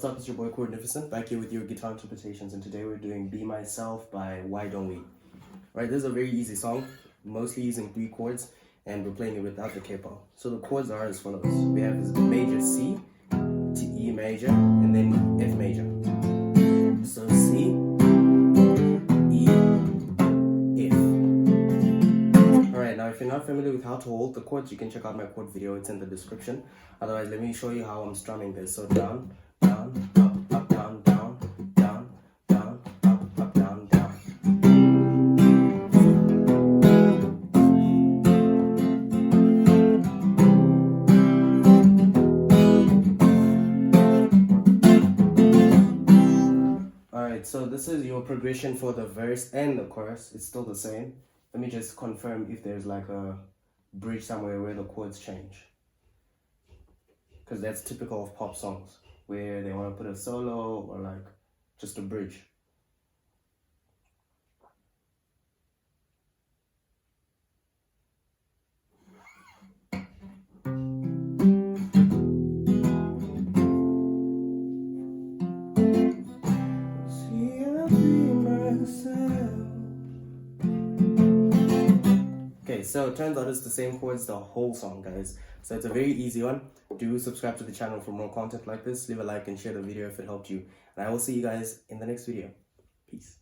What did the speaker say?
what's up? It's your boy Chordnificent, back here with your guitar interpretations, and today we're doing Be Myself by Why Don't We? Right, this is a very easy song, mostly using 3 chords, and we're playing it without the capo. So the chords are as follows. We have this major C, to E major, and then F major. So C, E, F. Alright, now if you're not familiar with how to hold the chords, you can check out my chord video, it's in the description. Otherwise, let me show you how I'm strumming this. So down, down, up, down, down, down, down, up, down, down. Alright, so this is your progression for the verse and the chorus. It's still the same. Let me just confirm if there's like a bridge somewhere where the chords change. Because that's typical of pop songs, where they want to put a solo or like just a bridge. Okay, so it turns out it's the same chords the whole song, guys. So it's a very easy one. Do subscribe to the channel for more content like this. Leave a like and share the video if it helped you. And I will see you guys in the next video. Peace.